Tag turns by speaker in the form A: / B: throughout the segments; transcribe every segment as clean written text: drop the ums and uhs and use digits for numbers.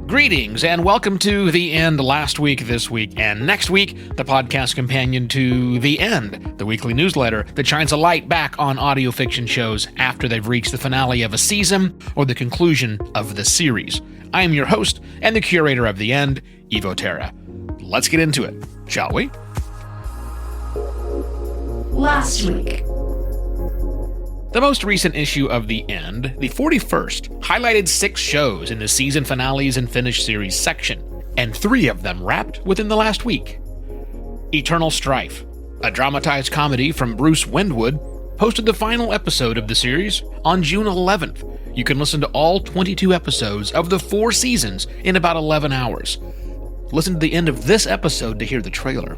A: Greetings and welcome to The End last week, this week, and next week, the podcast companion to The End, the weekly newsletter that shines a light back on audio fiction shows after they've reached the finale of a season or the conclusion of the series. I am your host and the curator of The End, Evo Terra. Let's get into it, shall we?
B: Last week.
A: The most recent issue of The End, the 41st, highlighted 6 shows in the season finales and finish series section, and 3 of them wrapped within the last week. Eternal Strife, a dramatized comedy from Bruce Windwood, posted the final episode of the series on June 11th. You can listen to all 22 episodes of the 4 seasons in about 11 hours. Listen to the end of this episode to hear the trailer.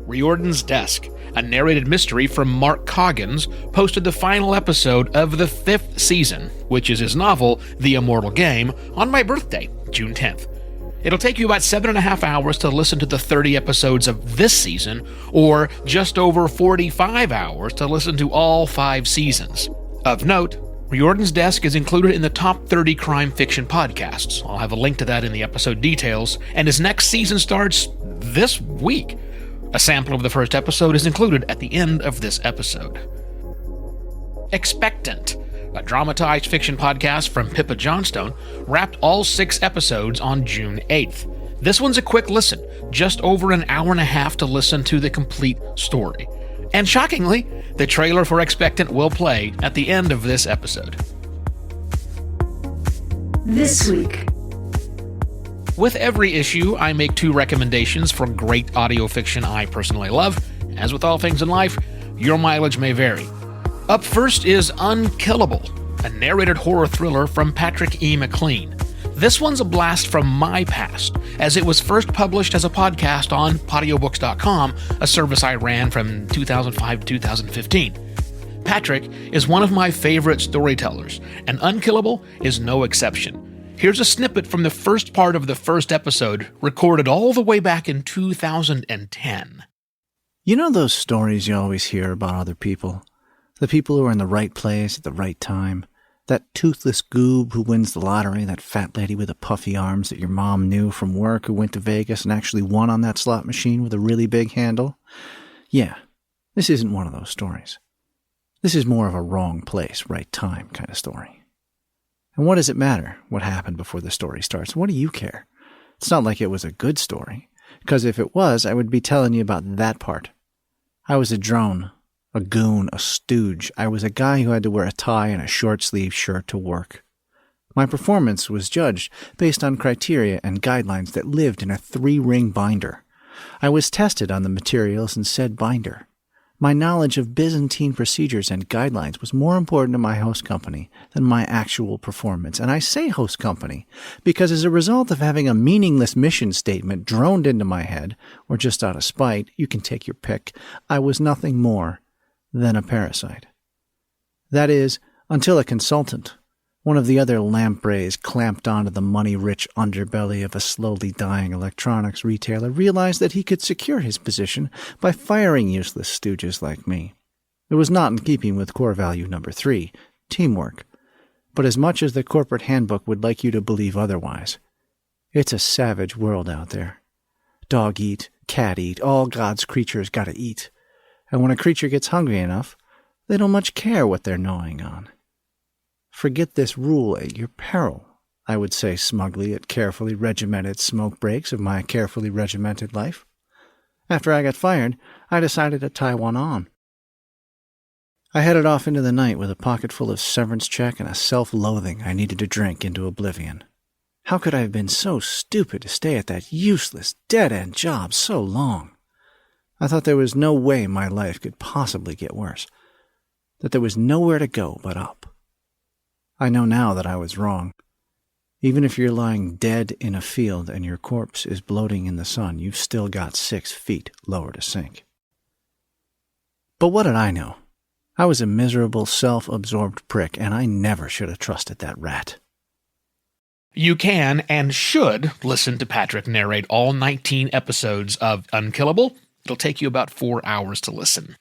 A: Riordan's Desk, a narrated mystery from Mark Coggins, posted the final episode of the 5th season, which is his novel, The Immortal Game, on my birthday, June 10th. It'll take you about 7.5 hours to listen to the 30 episodes of this season, or just over 45 hours to listen to all 5 seasons. Of note, Riordan's Desk is included in the top 30 crime fiction podcasts. I'll have a link to that in the episode details, and his next season starts this week. A sample of the first episode is included at the end of this episode. Expectant, a dramatized fiction podcast from Pippa Johnstone, wrapped all 6 episodes on June 8th. This one's a quick listen, just over an hour and a half to listen to the complete story. And shockingly, the trailer for Expectant will play at the end of this episode.
B: This week.
A: With every issue, I make 2 recommendations for great audio fiction I personally love. As with all things in life, your mileage may vary. Up first is Unkillable, a narrated horror thriller from Patrick E. McLean. This one's a blast from my past, as it was first published as a podcast on Podiobooks.com, a service I ran from 2005 to 2015. Patrick is one of my favorite storytellers, and Unkillable is no exception. Here's a snippet from the first part of the first episode, recorded all the way back in 2010.
C: You know those stories you always hear about other people? The people who are in the right place at the right time? That toothless goob who wins the lottery, that fat lady with the puffy arms that your mom knew from work who went to Vegas and actually won on that slot machine with a really big handle? Yeah, this isn't one of those stories. This is more of a wrong place, right time kind of story. And what does it matter what happened before the story starts? What do you care? It's not like it was a good story, because if it was, I would be telling you about that part. I was a drone, a goon, a stooge. I was a guy who had to wear a tie and a short-sleeved shirt to work. My performance was judged based on criteria and guidelines that lived in a 3-ring binder. I was tested on the materials in said binder. My knowledge of Byzantine procedures and guidelines was more important to my host company than my actual performance. And I say host company because as a result of having a meaningless mission statement droned into my head, or just out of spite, you can take your pick, I was nothing more than a parasite. That is, until a consultant, one of the other lampreys clamped onto the money-rich underbelly of a slowly dying electronics retailer, realized that he could secure his position by firing useless stooges like me. It was not in keeping with core value number 3, teamwork. But as much as the corporate handbook would like you to believe otherwise, it's a savage world out there. Dog eat, cat eat, all God's creatures gotta eat. And when a creature gets hungry enough, they don't much care what they're gnawing on. Forget this rule at your peril, I would say smugly at carefully regimented smoke breaks of my carefully regimented life. After I got fired, I decided to tie one on. I headed off into the night with a pocket full of severance check and a self-loathing I needed to drink into oblivion. How could I have been so stupid to stay at that useless, dead-end job so long? I thought there was no way my life could possibly get worse, that there was nowhere to go but up. I know now that I was wrong. Even if you're lying dead in a field and your corpse is bloating in the sun, you've still got 6 feet lower to sink. But what did I know? I was a miserable, self-absorbed prick, and I never should have trusted that rat.
A: You can and should listen to Patrick narrate all 19 episodes of Unkillable. It'll take you about 4 hours to listen.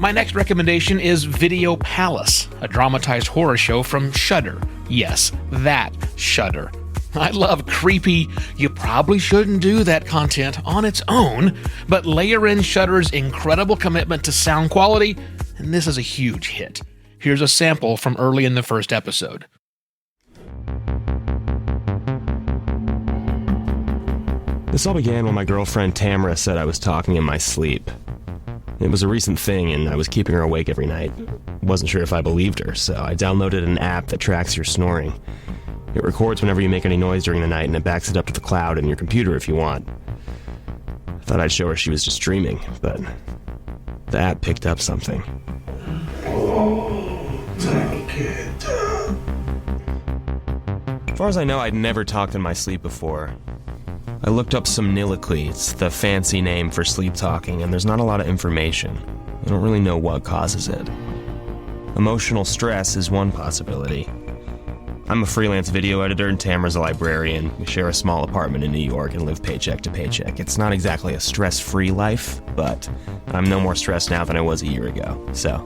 A: My next recommendation is Video Palace, a dramatized horror show from Shudder. Yes, that Shudder. I love creepy, you probably shouldn't do that content on its own, but layer in Shudder's incredible commitment to sound quality, and this is a huge hit. Here's a sample from early in the first episode.
D: This all began when my girlfriend Tamara said I was talking in my sleep. It was a recent thing, and I was keeping her awake every night. Wasn't sure if I believed her, so I downloaded an app that tracks your snoring. It records whenever you make any noise during the night, and it backs it up to the cloud in your computer if you want. I thought I'd show her she was just dreaming, but the app picked up something. As far as I know, I'd never talked in my sleep before. I looked up somniloquy, it's the fancy name for sleep talking, and there's not a lot of information. I don't really know what causes it. Emotional stress is one possibility. I'm a freelance video editor and Tamara's a librarian. We share a small apartment in New York and live paycheck to paycheck. It's not exactly a stress-free life, but I'm no more stressed now than I was a year ago, so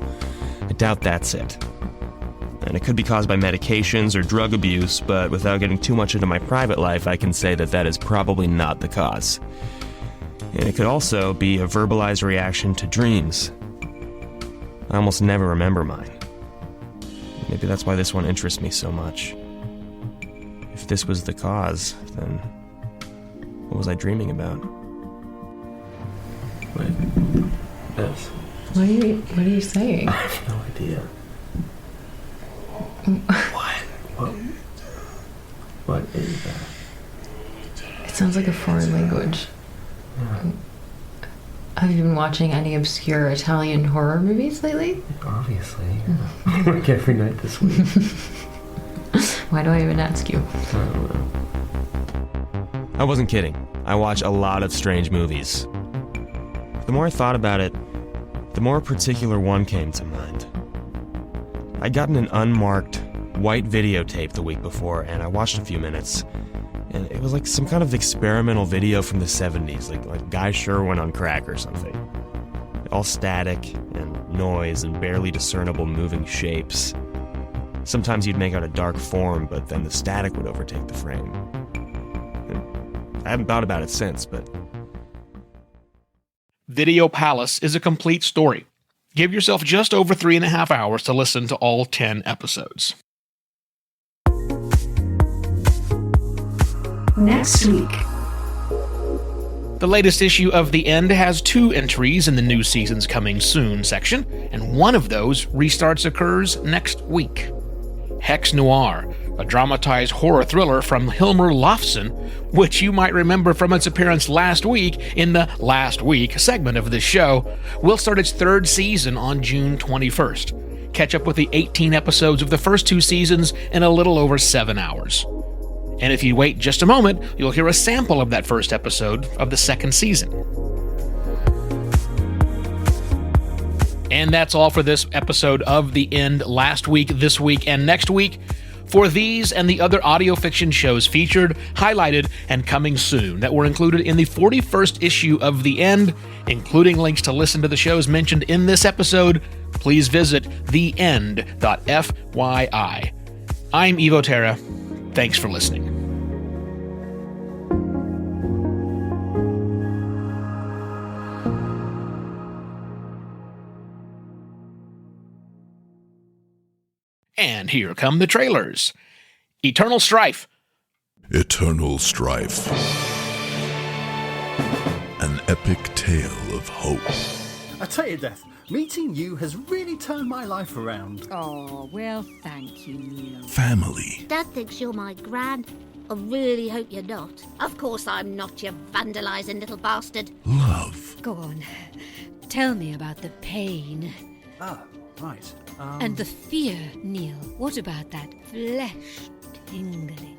D: I doubt that's it. And it could be caused by medications or drug abuse, but without getting too much into my private life, I can say that that is probably not the cause. And it could also be a verbalized reaction to dreams. I almost never remember mine. Maybe that's why this one interests me so much. If this was the cause, then what was I dreaming about?
E: Wait, yes.
F: What are you saying?
E: I have no idea. What is that?
F: It sounds like a foreign language.
E: Yeah.
F: Have you been watching any obscure Italian horror movies lately?
E: Obviously. Yeah. Like every night this week.
F: Why do I even ask you?
E: I don't know.
D: I wasn't kidding. I watch a lot of strange movies. The more I thought about it, the more a particular one came to mind. I'd gotten an unmarked white videotape the week before, and I watched a few minutes, and it was like some kind of experimental video from the 70s, like Guy Sherwin on crack or something. All static and noise and barely discernible moving shapes. Sometimes you'd make out a dark form, but then the static would overtake the frame. And I haven't thought about it since, but...
A: Video Palace is a complete story. Give yourself just over 3.5 hours to listen to all 10 episodes.
B: Next week.
A: The latest issue of The End has 2 entries in the new season's coming soon section, and one of those restarts occurs next week. Hex Noir, a dramatized horror thriller from Hilmer Lofson, which you might remember from its appearance last week in the Last Week segment of this show, will start its 3rd season on June 21st. Catch up with the 18 episodes of the first 2 seasons in a little over 7 hours. And if you wait just a moment, you'll hear a sample of that first episode of the 2nd season. And that's all for this episode of The End last week, this week, and next week. For these and the other audio fiction shows featured, highlighted, and coming soon that were included in the 41st issue of The End, including links to listen to the shows mentioned in this episode, please visit theend.fyi. I'm Evo Terra. Thanks for listening. And here come the trailers. Eternal Strife.
G: Eternal Strife. An epic tale of hope.
H: I tell you, Death, meeting you has really turned my life around.
I: Oh, well, thank you, Neil.
G: Family.
I: Dad thinks you're my gran. I really hope you're not. Of course I'm not, you vandalising little bastard.
G: Love.
I: Go on. Tell me about the pain.
H: Ah, right.
I: And the fear, Neil. What about that flesh-tingling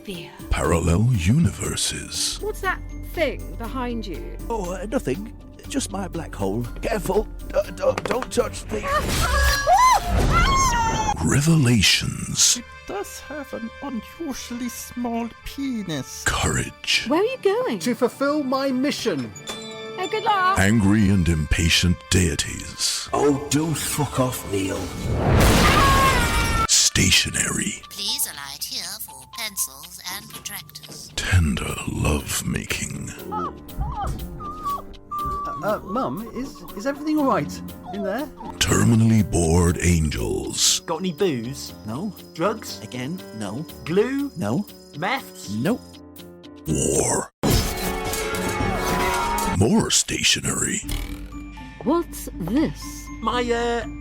I: fear?
G: Parallel universes.
J: What's that thing behind you?
C: Oh, nothing. Just my black hole. Careful. Don't touch me.
G: Revelations.
K: It does have an unusually small penis.
G: Courage.
J: Where are you going?
H: To fulfill my mission.
J: A good luck.
G: Angry and impatient deities.
L: Oh, don't fuck off, Neil.
G: Stationary.
I: Please alight here for pencils and protractors.
G: Tender love-making.
H: Mum, is everything all right in there?
G: Terminally bored angels.
L: Got any booze? No. Drugs? Again, no.
H: Glue?
L: No.
H: Meths?
L: Nope.
G: War. More stationary.
J: What's this?
L: My,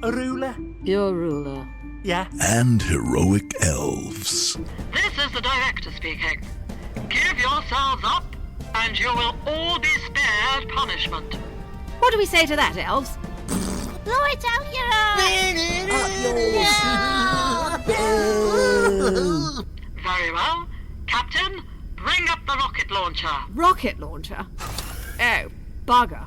L: ruler?
J: Your ruler.
L: Yeah.
G: And heroic elves.
M: This is the director speaking. Give yourselves up, and you will all be spared punishment.
I: What do we say to that, elves? Blow it out your
M: Very well. Captain, bring up the rocket launcher.
J: Rocket launcher? Oh, bugger.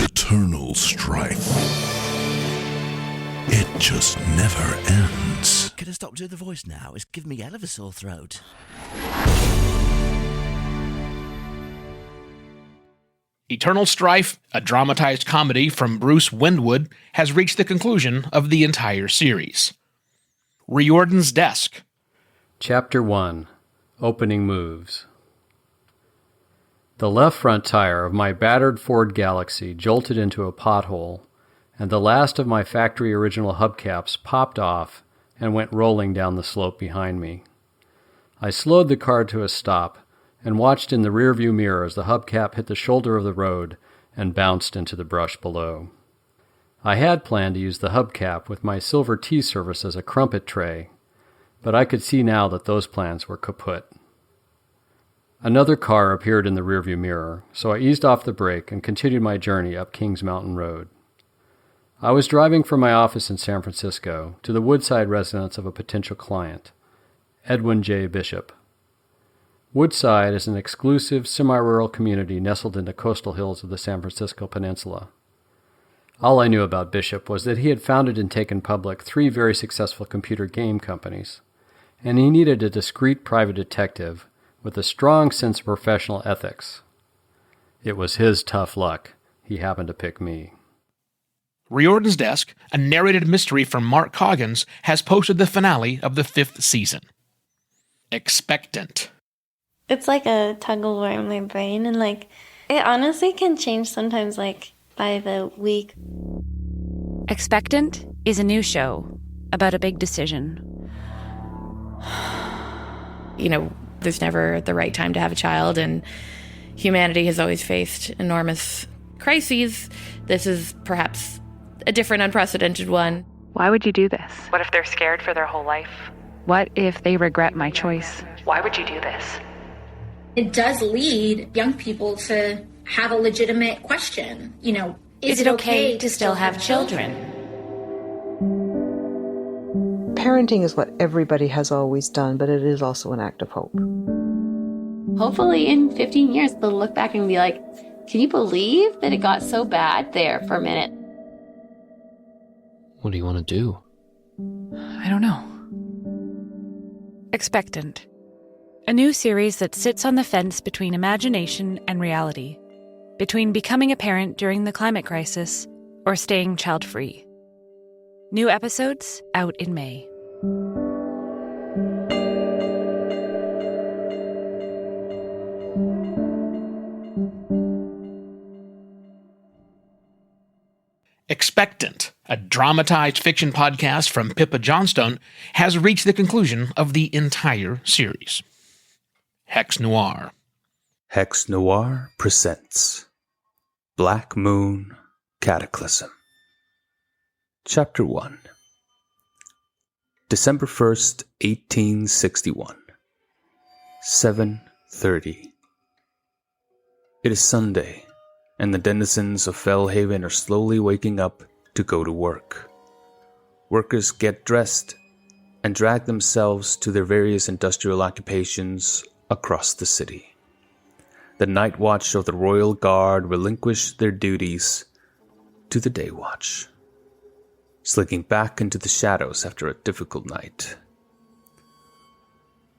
G: Eternal strife. It just never ends.
L: Can I stop doing the voice now? It's giving me hell of a sore throat.
A: Eternal Strife, a dramatized comedy from Bruce Windwood, has reached the conclusion of the entire series. Riordan's Desk.
N: Chapter 1. Opening Moves. The left front tire of my battered Ford Galaxy jolted into a pothole, and the last of my factory original hubcaps popped off and went rolling down the slope behind me. I slowed the car to a stop and watched in the rearview mirror as the hubcap hit the shoulder of the road and bounced into the brush below. I had planned to use the hubcap with my silver tea service as a crumpet tray, but I could see now that those plans were kaput. Another car appeared in the rearview mirror, so I eased off the brake and continued my journey up Kings Mountain Road. I was driving from my office in San Francisco to the Woodside residence of a potential client, Edwin J. Bishop. Woodside is an exclusive, semi-rural community nestled in the coastal hills of the San Francisco Peninsula. All I knew about Bishop was that he had founded and taken public 3 very successful computer game companies, and he needed a discreet private detective with a strong sense of professional ethics. It was his tough luck. He happened to pick me.
A: Riordan's Desk, a narrated mystery from Mark Coggins, has posted the finale of the 5th season. Expectant.
O: It's like a tug-of-war in my brain, and it honestly can change sometimes, by the week.
P: Expectant is a new show about a big decision.
Q: There's never the right time to have a child, and humanity has always faced enormous crises. This is perhaps a different, unprecedented one.
P: Why would you do this?
R: What if they're scared for their whole life?
P: What if they regret my choice?
R: Why would you do this?
S: It does lead young people to have a legitimate question. Is it okay to still have children?
T: Parenting is what everybody has always done, but it is also an act of hope.
U: Hopefully in 15 years, they'll look back and be like, can you believe that it got so bad there for a minute?
V: What do you want to do?
P: I don't know. Expectant. A new series that sits on the fence between imagination and reality, between becoming a parent during the climate crisis or staying child-free. New episodes out in May.
A: Expectant, a dramatized fiction podcast from Pippa Johnstone, has reached the conclusion of the entire series. Hex Noir.
W: Hex Noir presents Black Moon Cataclysm. Chapter 1. December 1st, 1861. 7:30. It is Sunday, and the denizens of Fellhaven are slowly waking up to go to work. Workers get dressed and drag themselves to their various industrial occupations across the city. The night watch of the Royal Guard relinquish their duties to the day watch, slinking back into the shadows after a difficult night.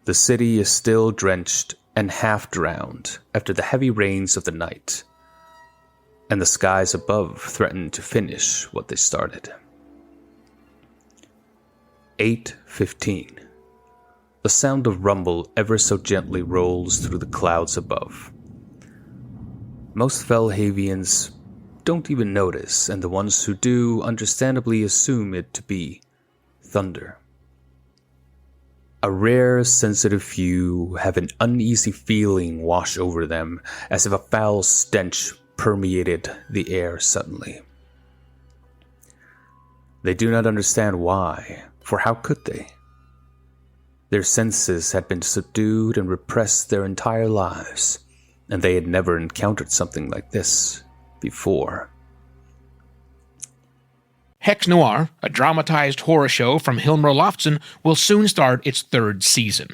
W: The city is still drenched and half drowned after the heavy rains of the night, and the skies above threatened to finish what they started. 8:15. The sound of rumble ever so gently rolls through the clouds above. Most Fellhavians don't even notice, and the ones who do understandably assume it to be thunder. A rare, sensitive few have an uneasy feeling wash over them, as if a foul stench permeated the air suddenly. They do not understand why, for how could they? Their senses had been subdued and repressed their entire lives, and they had never encountered something like this before.
A: Hex Noir, a dramatized horror show from Hilmer Loftsson, will soon start its 3rd season.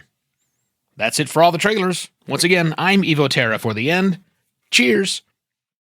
A: That's it for all the trailers. Once again, I'm Evo Terra for The End. Cheers!